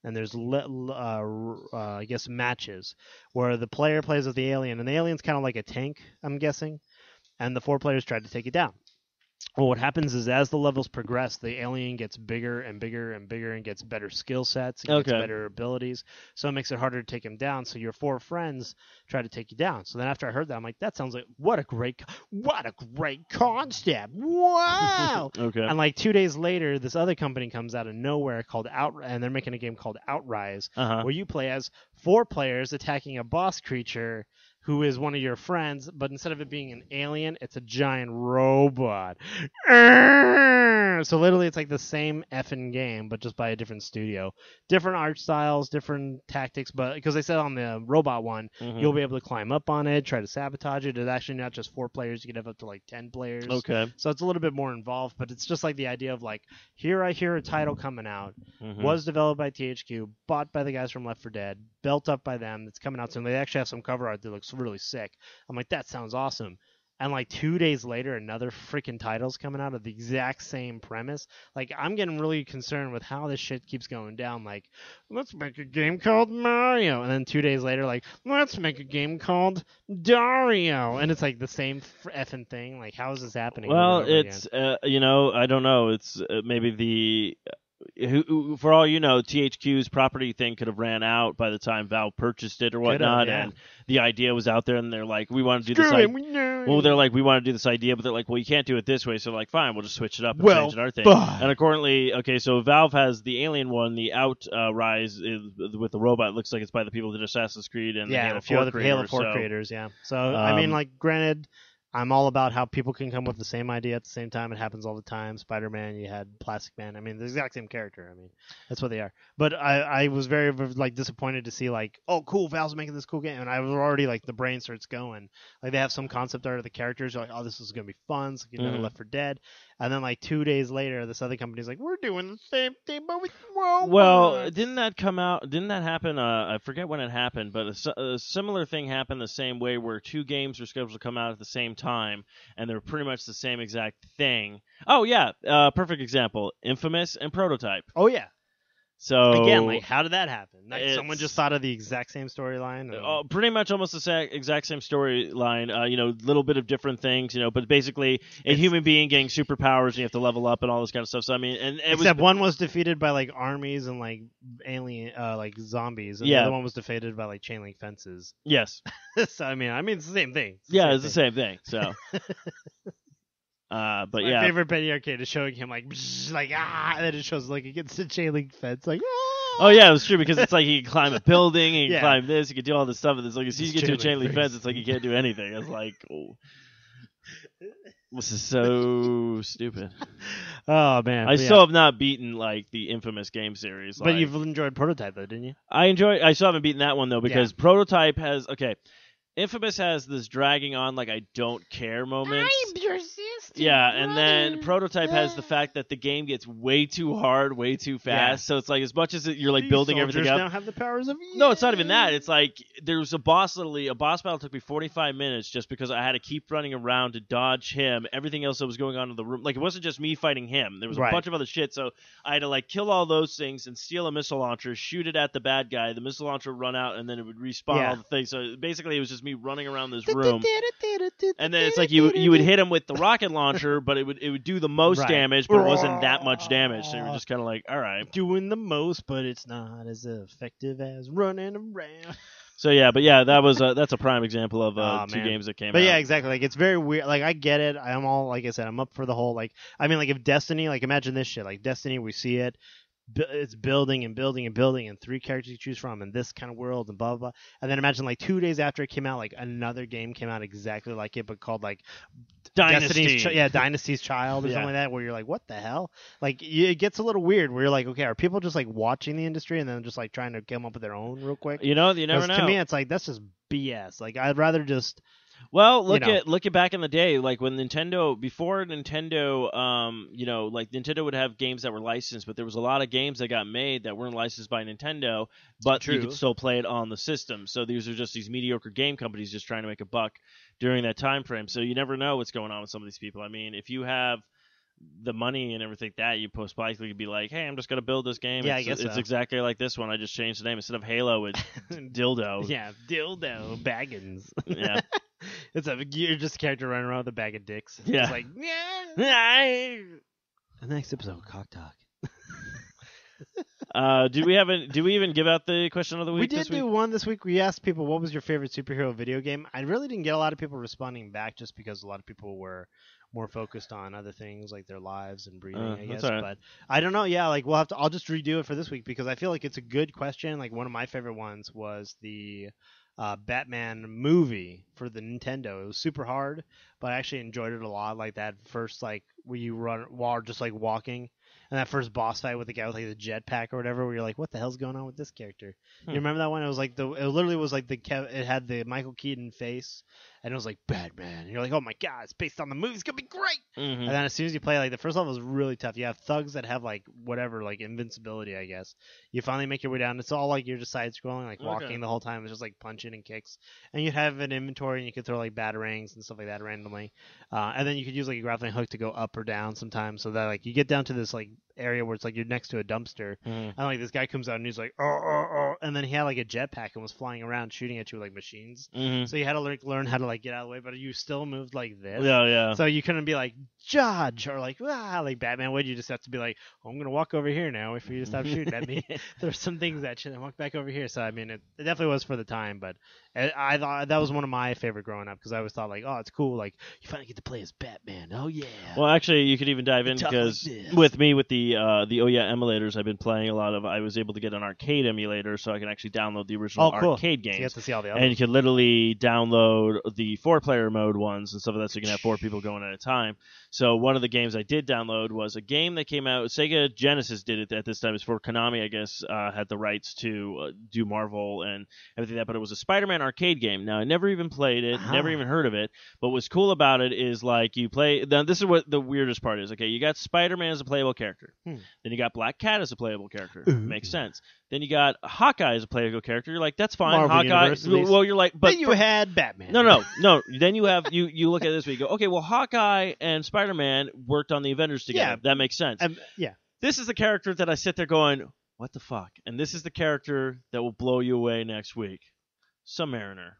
And there's, I guess, matches where the player plays with the alien, and the alien's kind of like a tank, I'm guessing. And the 4 players tried to take it down. Well, what happens is as the levels progress, the alien gets bigger and bigger and bigger and gets better skill sets and gets better abilities. So it makes it harder to take him down. So your 4 friends try to take you down. So then after I heard that, I'm like, that sounds like what a great concept. Wow. Okay. And like 2 days later, this other company comes out of nowhere called and they're making a game called Outrise, where you play as 4 players attacking a boss creature who is one of your friends, but instead of it being an alien, it's a giant robot. So literally it's like the same effing game, but just by a different studio. Different art styles, different tactics, but because they said on the robot one, you'll be able to climb up on it, try to sabotage it. It's actually not just 4 players, you can have up to like 10 players. Okay. So it's a little bit more involved, but it's just like the idea of like, here I hear a title coming out, was developed by THQ, bought by the guys from Left 4 Dead, built up by them, it's coming out soon. They actually have some cover art that looks really sick. I'm like, that sounds awesome. And like 2 days later, another freaking title's coming out of the exact same premise. Like, I'm getting really concerned with how this shit keeps going down. Like, let's make a game called Mario. And then 2 days later, like, let's make a game called Dario. And it's like the same effing thing. Like, how is this happening? Well, it's, I don't know. It's maybe the... for all you know, THQ's property thing could have ran out by the time Valve purchased it or whatnot, and the idea was out there, and they're like, we want to do this. They're like, we want to do this idea, but they're like, well, you can't do it this way, so like, fine, we'll just switch it up and change it our thing. And accordingly, so Valve has the Alien one, the Outrise with the robot. It looks like it's by the people that did Assassin's Creed and the Halo 4 a few other creators, Halo 4 creators, So I mean, like, granted, I'm all about how people can come with the same idea at the same time. It happens all the time. Spider-Man, you had Plastic Man. I mean, the exact same character. I mean, that's what they are. But I was very, like, disappointed to see, like, oh, cool, Valve's making this cool game. And I was already, like, the brain starts going. Like, they have some concept art of the characters. You're like, oh, this is going to be fun. It's like another Left 4 Dead. And then, like, 2 days later, this other company's like, we're doing the same thing, but with robots. Well, didn't that happen? I forget when it happened, but a similar thing happened the same way where 2 games were scheduled to come out at the same time, and they're pretty much the same exact thing. Oh, yeah. Perfect example. Infamous and Prototype. Oh, yeah. So again, like, how did that happen? Like, someone just thought of the exact same storyline? Pretty much almost the exact same storyline. Little bit of different things, but basically a human being getting superpowers and you have to level up and all this kind of stuff. So I mean, except one was defeated by like armies and like alien, like zombies, and the other one was defeated by like chain link fences. Yes. So I mean, it's the same thing. It's the same thing. So. But my favorite Penny Arcade is showing him like and then it shows like against the chain link fence like. Oh yeah, it was true because it's like he can climb a building, he can climb this, he can do all this stuff, and it's like as soon as you get to a chain link fence, it's like you can't do anything. It's like, oh, this is so stupid. Oh man, I still have not beaten like the Infamous game series. But you've enjoyed Prototype though, didn't you? I still haven't beaten that one though because Prototype has Infamous has this dragging on like I don't care moments. I'm your sister. Yeah, and then Prototype has the fact that the game gets way too hard, way too fast. So it's like as much as you're like building everything up. Now have the powers of No, it's not even that. It's like there was a boss battle took me 45 minutes just because I had to keep running around to dodge him. Everything else that was going on in the room, like it wasn't just me fighting him. There was a bunch of other shit. So I had to like kill all those things and steal a missile launcher, shoot it at the bad guy. The missile launcher would run out and then it would respawn all the things. So basically it was just me running around this room. And then it's like you would hit him with the rocket launcher, but it would do the most damage, but it wasn't that much damage. So you were just kind of like, all right, doing the most, but it's not as effective as running around. So that's a prime example of 2 games that came out. But yeah, exactly. Like it's very weird. Like I get it. I'm all like I said. I'm up for the whole like. I mean, like if Destiny, like imagine this shit. Like Destiny, we see it. It's building and building and building and 3 characters you choose from and this kind of world and blah, blah, blah. And then imagine like 2 days after it came out, like another game came out exactly like it, but called like Dynasty. Dynasty's Child or something like that, where you're like, what the hell? Like it gets a little weird where you're like, okay, are people just like watching the industry and then just like trying to come up with their own real quick? You never know. To me, it's like, that's just BS. Like I'd rather just... Well, look at back in the day, like when before Nintendo, like Nintendo would have games that were licensed, but there was a lot of games that got made that weren't licensed by Nintendo, but you could still play it on the system. So these are just these mediocre game companies just trying to make a buck during that time frame. So you never know what's going on with some of these people. I mean, if you have the money and everything that you most likely could be like, hey, I'm just gonna build this game. Yeah, I guess it's so. exactly like this one. I just changed the name instead of Halo, it's Dildo. Yeah, Dildo Baggins. Yeah. You're just a character running around with a bag of dicks. Yeah. It's like, yeah. The next episode, Cock Talk. Do we even give out the question of the week? We did do one this week. We asked people, what was your favorite superhero video game? I really didn't get a lot of people responding back just because a lot of people were more focused on other things like their lives and breathing, I guess. Right. But I don't know. Yeah, like I'll just redo it for this week because I feel like it's a good question. Like one of my favorite ones was the Batman movie for the Nintendo. It was super hard, but I actually enjoyed it a lot. Like that first, like where you run while just like walking, and that first boss fight with the guy with like the jetpack or whatever, where you're like, what the hell's going on with this character? You remember that one? It was like it literally was like it had the Michael Keaton face, and it was like Batman. And you're like, oh my god, it's based on the movie. It's gonna be great. Mm-hmm. And then as soon as you play, like the first level is really tough. You have thugs that have like whatever, like invincibility, I guess. You finally make your way down. It's all like you're just side scrolling, like walking the whole time. It's just like punching and kicks. And you have an inventory, and you can throw like batarangs and stuff like that randomly. And then you could use like a grappling hook to go up or down sometimes, so that like you get down to this like area where it's like you're next to a dumpster, and like this guy comes out and he's like, oh, and then he had like a jetpack and was flying around shooting at you with like machines. So you had to learn how to like get out of the way, but you still moved like this. Yeah. So you couldn't be like Judge or like Batman would. You just have to be like, oh, I'm gonna walk over here now. Wait for you to stop shooting at me. There's some things that should walk back over here. So I mean, it definitely was for the time, but I thought that was one of my favorite growing up because I always thought like, oh, it's cool. Like you finally get to play as Batman. Oh yeah. Well, actually, you could even dive in because with the Oh Yeah emulators, I've been playing a lot of. I was able to get an arcade emulator, so I can actually download the original arcade games. So you have to see all the others. And you can literally download the 4-player mode ones and stuff like that, so you can have 4 people going at a time. So one of the games I did download was a game that came out. Sega Genesis did it at this time. It's for Konami, I guess, had the rights to do Marvel and everything like that. But it was a Spider-Man arcade game. Now I never even played it, never even heard of it. But what's cool about it is like you play. Now this is what the weirdest part is. Okay, you got Spider-Man as a playable character. Then you got Black Cat as a playable character. Makes sense. Then you got Hawkeye as a playable character. You're like, that's fine. Marvel Hawkeye. Well, you're like, but then you had Batman. No. Then you have you look at this. Where you go, okay, well, Hawkeye and Spider-Man worked on the Avengers together. Yeah. That makes sense. Yeah. This is the character that I sit there going, what the fuck? And this is the character that will blow you away next week. Submariner.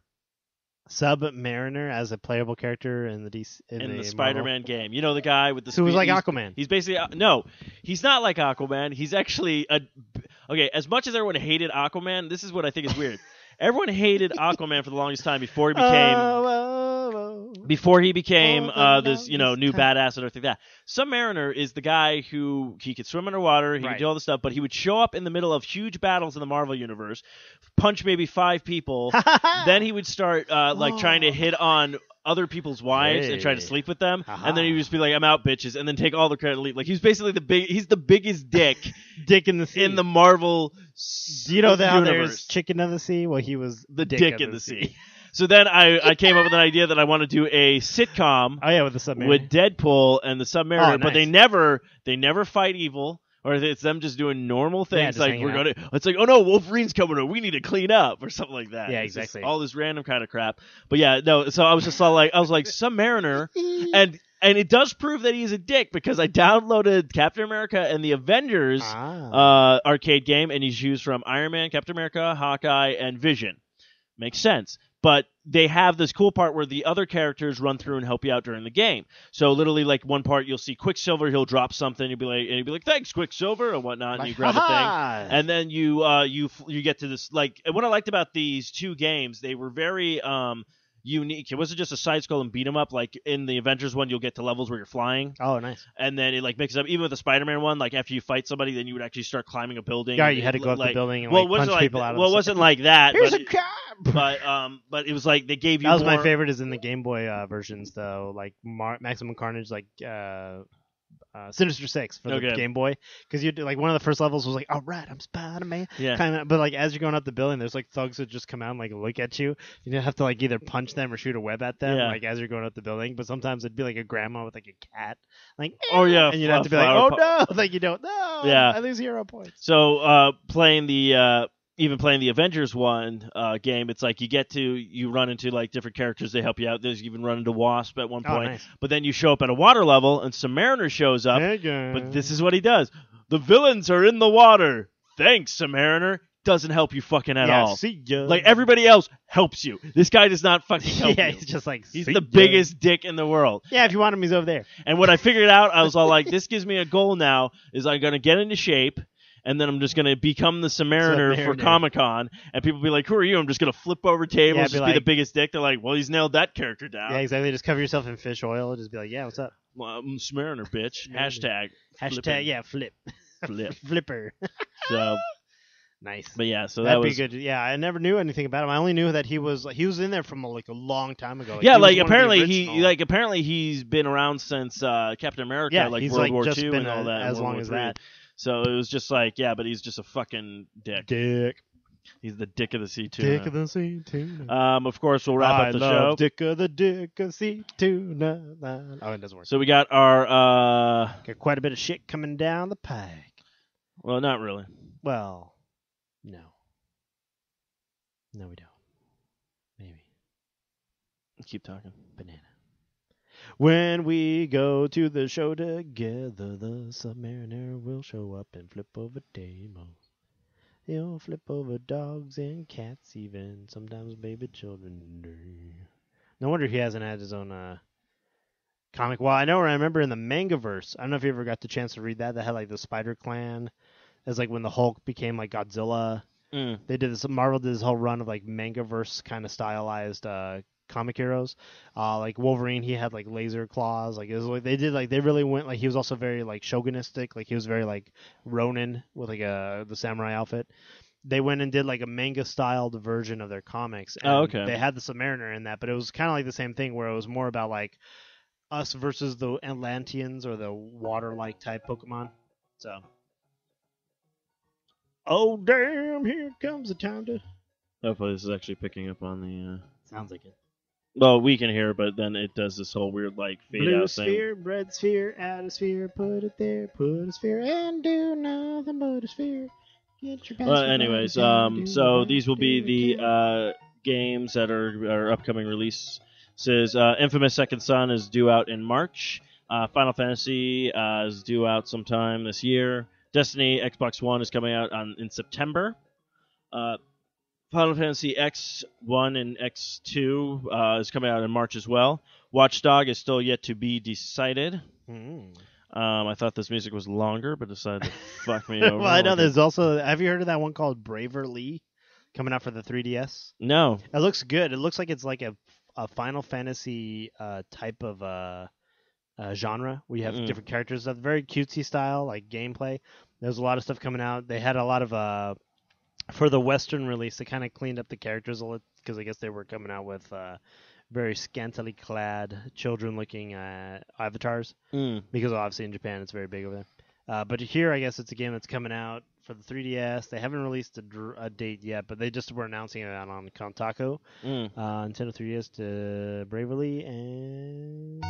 Submariner as a playable character in the Spider-Man game. You know the guy with the who was like Aquaman. He's basically no, he's not like Aquaman. He's actually okay. As much as everyone hated Aquaman, this is what I think is weird. Everyone hated Aquaman for the longest time before he became this new badass and everything like that. Submariner is the guy who he could swim underwater, he could do all this stuff, but he would show up in the middle of huge battles in the Marvel universe, punch maybe 5 people, then he would start trying to hit on other people's wives and try to sleep with them, and then he would just be like, "I'm out, bitches," and then take all the credit. Like he's basically he's the biggest dick in the sea. in the Marvel. Do you know how there's Chicken of the Sea? Well, he was the dick in the sea. So then I came up with an idea that I want to do a sitcom. With the Submariner, with Deadpool and the Submariner, nice. But they never fight evil. Or it's them just doing normal things, like it's like, oh no, Wolverine's coming over, we need to clean up, or something like that. Yeah, it's exactly. All this random kind of crap. But yeah, no. So I was just all like, Submariner, and it does prove that he's a dick because I downloaded Captain America and the Avengers arcade game, and he's used from Iron Man, Captain America, Hawkeye, and Vision. Makes sense. But they have this cool part where the other characters run through and help you out during the game. So literally, like one part, you'll see Quicksilver. He'll drop something. You'll be like, "Thanks, Quicksilver," or whatnot. And you grab a thing, and then you get to this. Like, what I liked about these 2 games, they were very unique. It wasn't just a side scroll and beat 'em up. Like in the Avengers one, you'll get to levels where you're flying. Oh, nice. And then it like mixes up. Even with the Spider-Man one, like after you fight somebody, then you would actually start climbing a building. Yeah, you had to go up the building and punch people out of it wasn't like that. Here's a cab. But it was like they gave you. That was my favorite. Is in the Game Boy versions though, like Maximum Carnage, like Sinister Six for the Game Boy, because you like one of the first levels was like, all right, I'm Spider-Man, kind of. But like as you're going up the building, there's like thugs that just come out and like look at you. You have to like either punch them or shoot a web at them, like as you're going up the building. But sometimes it'd be like a grandma with like a cat, like and you'd have to be like, oh no, like you don't know, I lose hero points. So playing the Avengers one game, it's like you run into like different characters, they help you out. There's even run into Wasp at one point. Nice. But then you show up at a water level and Submariner shows up. But this is what he does. The villains are in the water. Thanks, Submariner. Doesn't help you fucking at all. See ya. Like everybody else helps you. This guy does not fucking help you. He's just like, he's the biggest dick in the world. Yeah, if you want him, he's over there. And when I figured out, I was all like, this gives me a goal now, is I'm going to get into shape. And then I'm just going to become the Submariner for Comic-Con. And people be like, who are you? I'm just going to flip over tables, just be the biggest dick. They're like, well, he's nailed that character down. Yeah, exactly. Just cover yourself in fish oil. Just be like, yeah, what's up? Well, I'm Submariner, bitch. Hashtag, flip. Flip. Flipper. So nice. But yeah, so that'd be good. Yeah, I never knew anything about him. I only knew that he was in there from like a long time ago. Like, yeah, like apparently he's been around since Captain America, like World War II and all that. As long as that. So it was just like, yeah, but he's just a fucking dick. He's the dick of the sea tuna. Dick of the sea tuna. Of course, we'll wrap up the show. Dick of sea tuna. Oh, it doesn't work. So we got our got quite a bit of shit coming down the pike. Well, not really. Well, no, we don't. Maybe. Keep talking. Banana. When we go to the show together, the Submariner will show up and flip over demos. He'll flip over dogs and cats, even sometimes baby children. No wonder he hasn't had his own comic. Well, I remember in the Mangaverse, I don't know if you ever got the chance to read that. They had like the Spider Clan. As like when the Hulk became like Godzilla. They did this. Marvel did this whole run of like Mangaverse kind of stylized comic heroes. Like Wolverine, he had like laser claws. Like it was like they really went like he was also very like shogunistic. Like he was very like Ronin with like the samurai outfit. They went and did like a manga styled version of their comics. And they had the Submariner in that, but it was kind of like the same thing where it was more about like us versus the Atlanteans or the water-like type Pokemon. So. Oh damn! Here comes the time to. Hopefully, this is actually picking up on the. Sounds like it. Well, we can hear, but then it does this whole weird like fade Blue out sphere, thing. red sphere, outer sphere, put it there, put a sphere, and do nothing but a sphere. Get your well, anyways, so these will be the games that are upcoming releases. Infamous Second Son is due out in March. Final Fantasy is due out sometime this year. Destiny Xbox One is coming out in September. Final Fantasy X1 and X2 is coming out in March as well. Watchdog is still yet to be decided. I thought this music was longer, but decided to fuck me over. Well, I know there's also... Have you heard of that one called Braverly coming out for the 3DS? No. It looks good. It looks like it's like a Final Fantasy type of... genre where you have different characters. That's very cutesy style, like gameplay. There's a lot of stuff coming out. They had a lot of for the Western release, they kind of cleaned up the characters a little because I guess they were coming out with very scantily clad children-looking avatars because obviously in Japan it's very big over there. But here, I guess it's a game that's coming out for the 3DS. They haven't released a date yet, but they just were announcing it on Kotaku. Nintendo 3DS to Bravely and.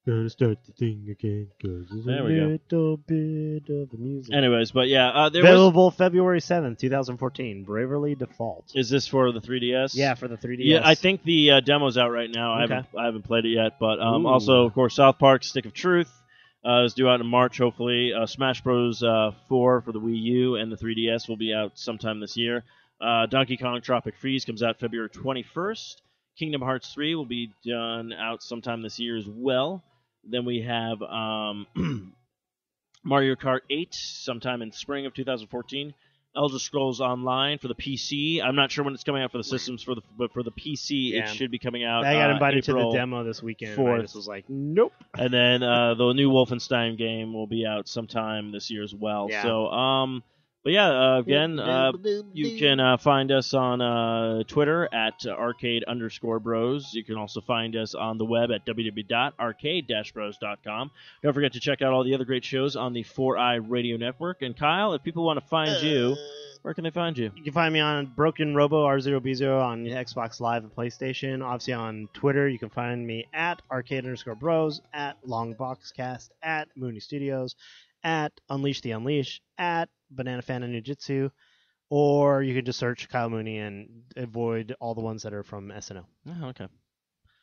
Gotta start the thing again, because there's a little bit of the music. Anyways, but yeah. Available February 7th, 2014. Bravely Default. Is this for the 3DS? Yeah, for the 3DS. Yeah, I think the demo's out right now. Okay. I haven't played it yet. But also, of course, South Park Stick of Truth is due out in March, hopefully. Smash Bros. 4 for the Wii U and the 3DS will be out sometime this year. Donkey Kong Tropic Freeze comes out February 21st. Kingdom Hearts 3 will be done out sometime this year as well. Then we have Mario Kart 8 sometime in spring of 2014. Elder Scrolls Online for the PC. I'm not sure when it's coming out for the systems, but for the PC, it should be coming out. I got invited April to the demo this weekend. 4th. And I just was like, nope. And then the new Wolfenstein game will be out sometime this year as well. Yeah. So But yeah, again, you can find us on Twitter at arcade_bros. You can also find us on the web at www.arcade-bros.com. Don't forget to check out all the other great shows on the 4i Radio Network. And Kyle, if people want to find you, where can they find you? You can find me on Broken Robo R0B0 on Xbox Live and PlayStation. Obviously on Twitter, you can find me at arcade_bros, at Longboxcast, at Mooney Studios, at Unleash the Unleash, at Banana Fan and Ninjutsu, or you can just search Kyle Mooney and avoid all the ones that are from SNL. Oh, okay.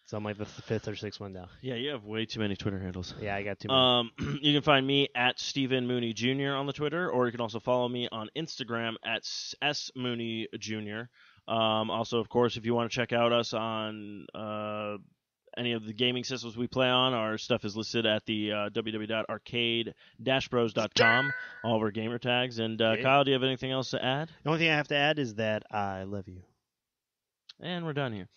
So I'm like the fifth or sixth one down. Yeah, you have way too many Twitter handles. Yeah, I got too many. You can find me at Stephen Mooney Jr. on the Twitter, or you can also follow me on Instagram at SMooney Jr. Also, of course, if you want to check out us on any of the gaming systems we play on, our stuff is listed at the www.arcade-bros.com, all of our gamer tags. And Kyle, do you have anything else to add? The only thing I have to add is that I love you. And we're done here.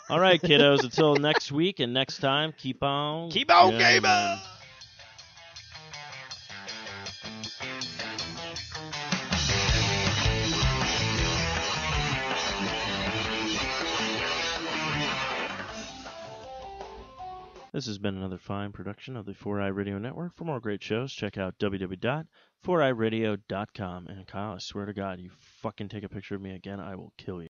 All right, kiddos, until next week and next time, keep on gaming! This has been another fine production of the 4i Radio Network. For more great shows, check out www.4iradio.com. And Kyle, I swear to God, you fucking take a picture of me again, I will kill you.